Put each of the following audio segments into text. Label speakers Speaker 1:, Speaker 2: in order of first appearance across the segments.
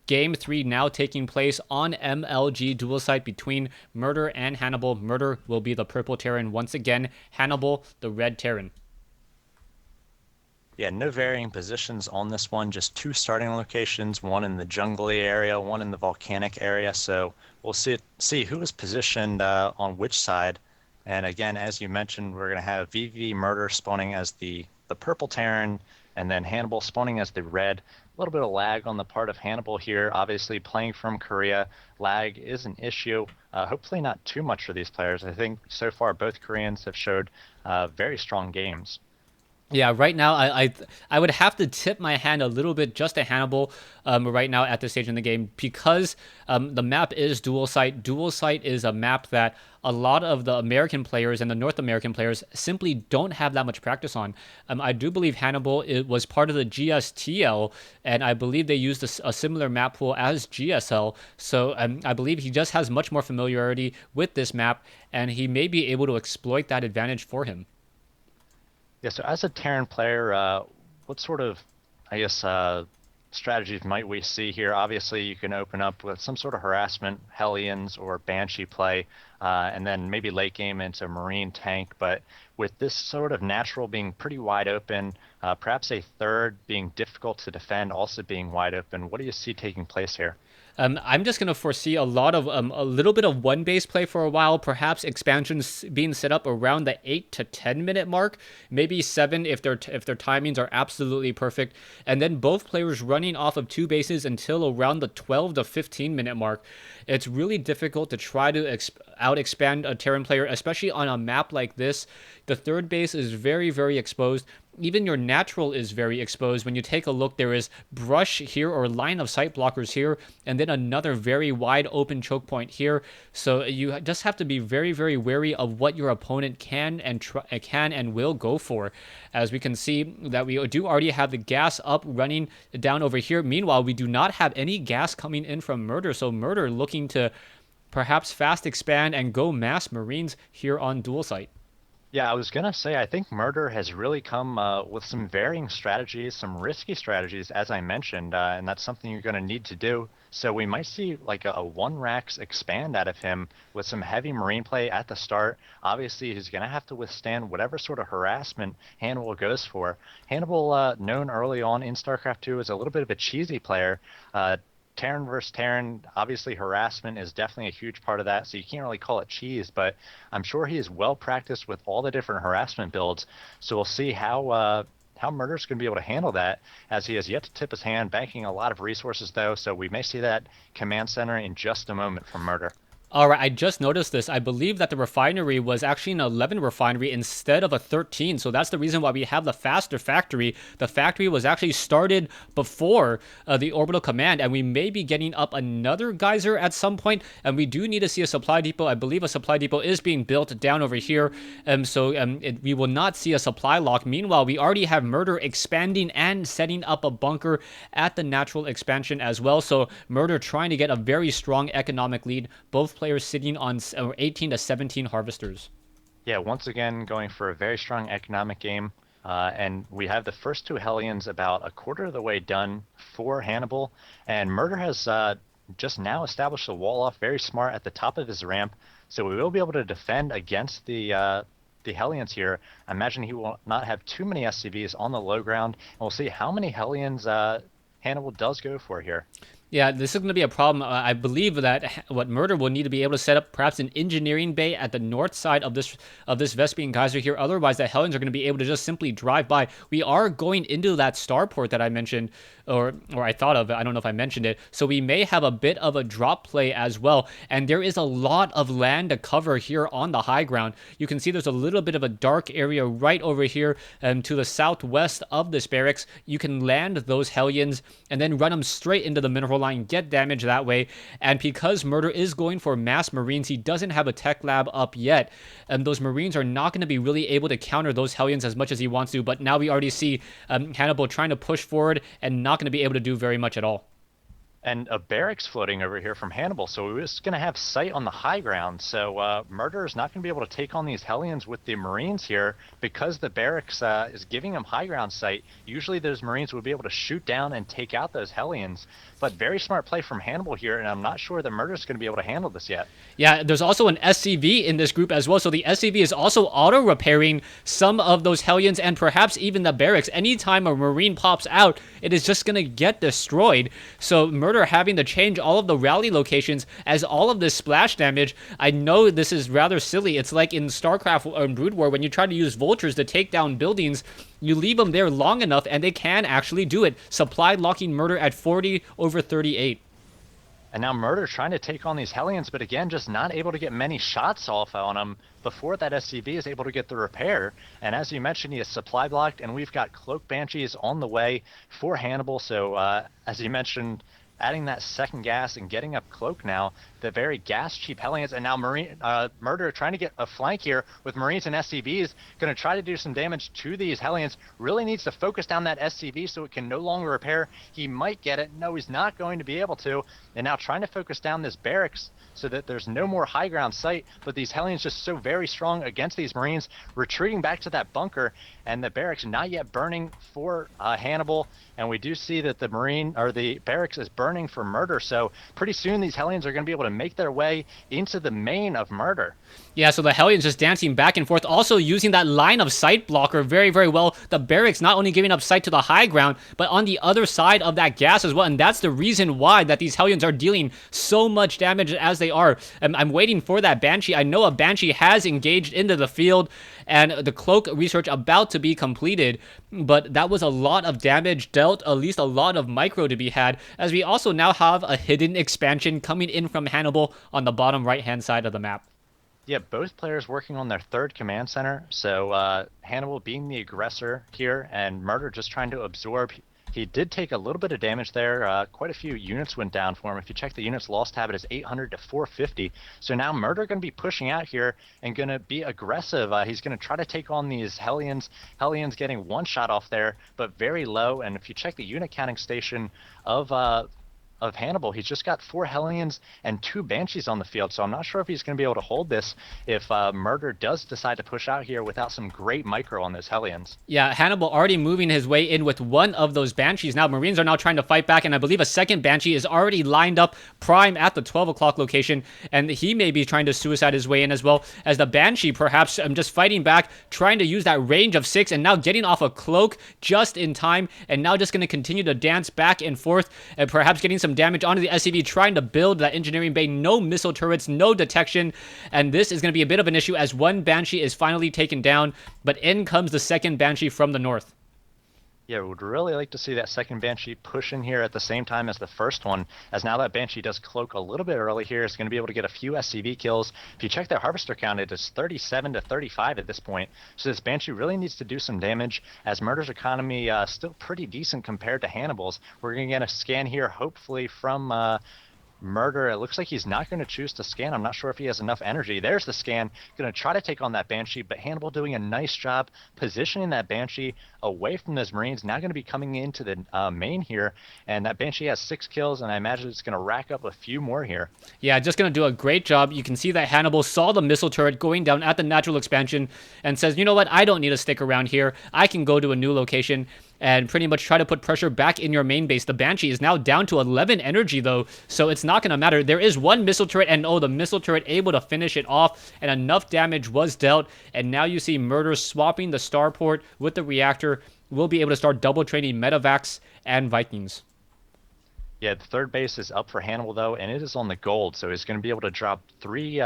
Speaker 1: Game 3 now taking place on MLG dual site between Murder and Hannibal. Murder will be the purple Terran once again. Hannibal, the red Terran.
Speaker 2: Yeah, no varying positions on this one, just two starting locations, one in the jungly area, one in the volcanic area. So we'll see who is positioned on which side. And again, as you mentioned, we're going to have vVv Murder spawning as the purple Terran, and then Hannibal spawning as the red. A little bit of lag on the part of Hannibal here. Obviously, playing from Korea, lag is an issue. Hopefully not too much for these players. I think so far both Koreans have showed very strong games.
Speaker 1: Yeah, right now I would have to tip my hand a little bit just to Hannibal right now at this stage in the game because the map is dual site. Dual site is a map that a lot of the American players and the North American players simply don't have that much practice on. I do believe Hannibal was part of the GSTL, and I believe they used a similar map pool as GSL. So I believe he just has much more familiarity with this map, and he may be able to exploit that advantage for him.
Speaker 2: Yeah, so as a Terran player, what sort of, I guess, strategies might we see here? Obviously, you can open up with some sort of harassment, Hellions, or Banshee play, and then maybe late game into Marine tank. But with this sort of natural being pretty wide open, perhaps a third being difficult to defend, also being wide open, what do you see taking place here?
Speaker 1: I'm just going to foresee a lot of a little bit of one base play for a while, perhaps expansions being set up around the 8 to 10 minute mark, maybe 7 if their timings are absolutely perfect, and then both players running off of two bases until around the 12 to 15 minute mark. It's really difficult to try to out expand a Terran player, especially on a map like this. The third base is very, very exposed. Even your natural is very exposed. When you take a look, there is brush here or line of sight blockers here, and then another very wide open choke point here. So you just have to be very, very wary of what your opponent can and will go for. As we can see that we do already have the gas up running down over here. Meanwhile, we do not have any gas coming in from Murder. So Murder looking to perhaps fast expand and go mass Marines here on dual site.
Speaker 2: Yeah, I was gonna say, I think Murder has really come with some varying strategies, some risky strategies, as I mentioned, and that's something you're gonna need to do. So we might see like a one racks expand out of him with some heavy Marine play at the start. Obviously, he's gonna have to withstand whatever sort of harassment Hannibal goes for. Hannibal, known early on in StarCraft 2 as a little bit of a cheesy player. Terran versus Terran, obviously harassment is definitely a huge part of that, so you can't really call it cheese, but I'm sure he is well practiced with all the different harassment builds. So we'll see how Murder's going to be able to handle that, as he has yet to tip his hand, banking a lot of resources though. So we may see that command center in just a moment from Murder.
Speaker 1: All right, I just noticed this. I believe that the refinery was actually an 11 refinery instead of a 13. So that's the reason why we have the faster factory. The factory was actually started before the orbital command, and we may be getting up another geyser at some point. And we do need to see a supply depot. I believe a supply depot is being built down over here. We will not see a supply lock. Meanwhile, we already have Murder expanding and setting up a bunker at the natural expansion as well. So Murder trying to get a very strong economic lead. Both players sitting on 18 to 17 harvesters.
Speaker 2: Yeah, once again going for a very strong economic game. And we have the first two Hellions about a quarter of the way done for Hannibal. And Murder has just now established a wall off very smart at the top of his ramp. So we will be able to defend against the Hellions here. I imagine he will not have too many SCVs on the low ground. And we'll see how many Hellions Hannibal does go for here.
Speaker 1: Yeah, this is going to be a problem. I believe that what Murder will need to be able to set up perhaps an engineering bay at the north side of this Vespian geyser here. Otherwise, the Hellions are going to be able to just simply drive by. We are going into that starport that I mentioned, or I thought of. I don't know if I mentioned it. So we may have a bit of a drop play as well. And there is a lot of land to cover here on the high ground. You can see there's a little bit of a dark area right over here to the southwest of this barracks. You can land those Hellions and then run them straight into the mineral line, get damage that way. And because Murder is going for mass Marines, he doesn't have a tech lab up yet, and those Marines are not going to be really able to counter those Hellions as much as he wants to. But now we already see Hannibal trying to push forward and not going to be able to do very much at all.
Speaker 2: And a barracks floating over here from Hannibal, so we're just going to have sight on the high ground. So Murder is not going to be able to take on these Hellions with the Marines here because the barracks is giving him high ground sight. Usually those Marines would be able to shoot down and take out those Hellions, but very smart play from Hannibal here, and I'm not sure that Murder is going to be able to handle this yet.
Speaker 1: Yeah, there's also an SCV in this group as well. So the SCV is also auto-repairing some of those Hellions and perhaps even the barracks. Anytime a Marine pops out, it is just going to get destroyed. So Murder having to change all of the rally locations as all of this splash damage. I know this is rather silly. It's like in StarCraft or Brood War when you try to use vultures to take down buildings. You leave them there long enough and they can actually do it. Supply locking Murder at 40/38.
Speaker 2: And now Murder trying to take on these Hellions, but again, just not able to get many shots off on him before that SCV is able to get the repair. And as you mentioned, he is supply blocked, and we've got Cloak Banshees on the way for Hannibal. So as you mentioned, adding that second gas and getting up Cloak now, the very gas cheap Hellions, and now Murder trying to get a flank here with Marines and SCVs, going to try to do some damage to these Hellions. Really needs to focus down that SCV so it can no longer repair. He might get it. No, he's not going to be able to. And now trying to focus down this barracks so that there's no more high ground sight, but these Hellions just so very strong against these Marines, retreating back to that bunker, and the barracks not yet burning for Hannibal. And we do see that the barracks is burning for Murder, so pretty soon these Hellions are going to be able to make their way into the main of Murder.
Speaker 1: Yeah, so the Hellions just dancing back and forth, also using that line of sight blocker very, very well. The barracks not only giving up sight to the high ground, but on the other side of that gas as well. And that's the reason why that these Hellions are dealing so much damage as they are. I'm waiting for that Banshee. I know a Banshee has engaged into the field, and the Cloak research about to be completed, but that was a lot of damage dealt, at least a lot of micro to be had, as we also now have a hidden expansion coming in from Hannibal on the bottom right-hand side of the map.
Speaker 2: Yeah, both players working on their third command center. So Hannibal being the aggressor here, and Murder just trying to absorb. He did take a little bit of damage there. Quite a few units went down for him. If you check the units lost tab, it is 800 to 450. So now Murder going to be pushing out here and going to be aggressive. He's going to try to take on these Hellions. Hellions getting one shot off there, but very low. And if you check the unit counting station of Hannibal, he's just got 4 Hellions and 2 Banshees on the field, so I'm not sure if he's going to be able to hold this if Murder does decide to push out here without some great micro on those Hellions.
Speaker 1: Yeah, Hannibal already moving his way in with one of those Banshees. Now Marines are now trying to fight back, and I believe a second Banshee is already lined up prime at the 12 o'clock location, and he may be trying to suicide his way in as well, as the Banshee perhaps just fighting back, trying to use that range of 6, and now getting off a Cloak just in time, and now just going to continue to dance back and forth, and perhaps getting some damage onto the SCV, trying to build that engineering bay. No missile turrets, no detection, and this is going to be a bit of an issue as one Banshee is finally taken down, but in comes the second Banshee from the north.
Speaker 2: Yeah, we would really like to see that second Banshee push in here at the same time as the first one, as now that Banshee does Cloak a little bit early here. It's going to be able to get a few SCV kills. If you check their Harvester count, it is 37 to 35 at this point. So this Banshee really needs to do some damage, as Murder's economy still pretty decent compared to Hannibal's. We're going to get a scan here, hopefully from Murder. It looks like he's not going to choose to scan. I'm not sure if he has enough energy. There's the scan. Going to try to take on that Banshee, but Hannibal doing a nice job positioning that Banshee away from those Marines. Now going to be coming into the main here, and that Banshee has 6 kills, and I imagine it's going to rack up a few more here.
Speaker 1: Yeah, just going to do a great job. You can see that Hannibal saw the missile turret going down at the natural expansion and says, you know what, I don't need to stick around here. I can go to a new location and pretty much try to put pressure back in your main base. The Banshee is now down to 11 energy, though, so it's not going to matter. There is one missile turret, and the missile turret able to finish it off, and enough damage was dealt, and now you see Murder swapping the starport with the reactor. We'll be able to start double training Medivacs and Vikings.
Speaker 2: Yeah, the third base is up for Hannibal, though, and it is on the gold, so he's going to be able to drop 3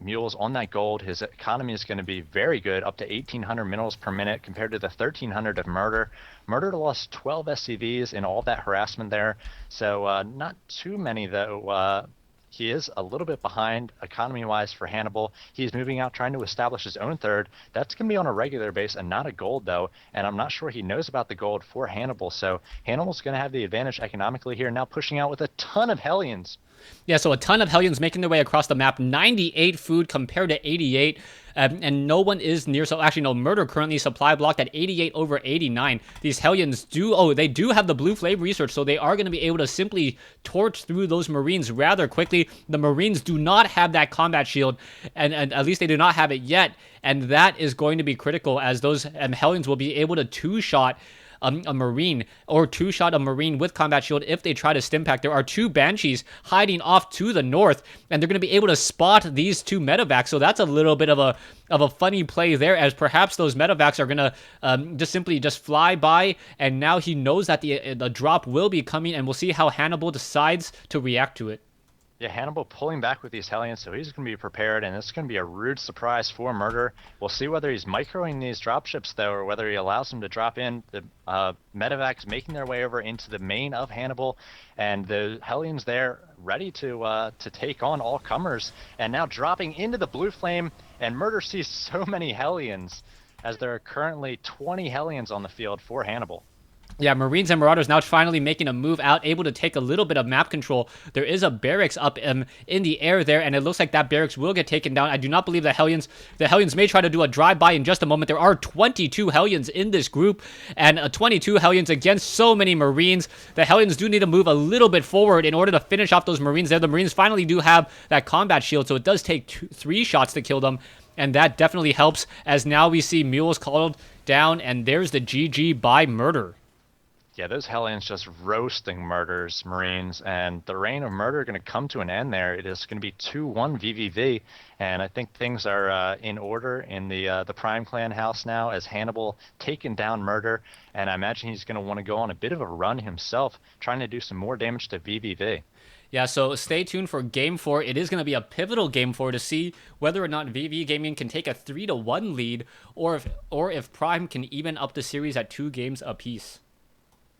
Speaker 2: mules on that gold. His economy is going to be very good, up to 1,800 minerals per minute compared to the 1,300 of Murder. Murder lost 12 SCVs in all that harassment there, so not too many, though. He is a little bit behind economy-wise for Hannibal. He's moving out, trying to establish his own third. That's going to be on a regular base and not a gold, though. And I'm not sure he knows about the gold for Hannibal. So Hannibal's going to have the advantage economically here, now pushing out with a ton of Hellions.
Speaker 1: Yeah, so a ton of Hellions making their way across the map. 98 food compared to 88. And no one is near. So actually, no, Murder currently supply blocked at 88 over 89. These Hellions they do have the blue flame research, so they are going to be able to simply torch through those Marines rather quickly. The Marines do not have that combat shield, and at least they do not have it yet. And that is going to be critical, as those Hellions will be able to two-shot a Marine, or two-shot a Marine with combat shield if they try to stim-pack. There are two Banshees hiding off to the north, and they're going to be able to spot these two medevacs. So that's a little bit of a funny play there, as perhaps those medevacs are going to just simply fly by, and now he knows that the drop will be coming, and we'll see how Hannibal decides to react to it.
Speaker 2: Yeah, Hannibal pulling back with these Hellions, so he's going to be prepared, and it's going to be a rude surprise for Murder. We'll see whether he's microing these dropships, though, or whether he allows them to drop in. The medevacs making their way over into the main of Hannibal, and the Hellions there ready to take on all comers, and now dropping into the blue flame, and Murder sees so many Hellions, as there are currently 20 Hellions on the field for Hannibal.
Speaker 1: Yeah, Marines and Marauders now finally making a move out, able to take a little bit of map control. There is a barracks up in the air there, and it looks like that barracks will get taken down. I do not believe the Hellions may try to do a drive-by in just a moment. There are 22 Hellions in this group, and 22 Hellions against so many Marines. The Hellions do need to move a little bit forward in order to finish off those Marines there. The Marines finally do have that combat shield, so it does take 3 shots to kill them, and that definitely helps, as now we see Mules called down, and there's the GG by Murder.
Speaker 2: Yeah, those Hellions just roasting Murder's Marines, and the reign of Murder going to come to an end there. It is going to be 2-1 vVv, and I think things are in order in the Prime Clan house now, as Hannibal taking down Murder, and I imagine he's going to want to go on a bit of a run himself, trying to do some more damage to vVv.
Speaker 1: Yeah, so stay tuned for Game 4. It is going to be a pivotal Game 4 to see whether or not vV Gaming can take a 3-1 lead, or if Prime can even up the series at 2 games apiece.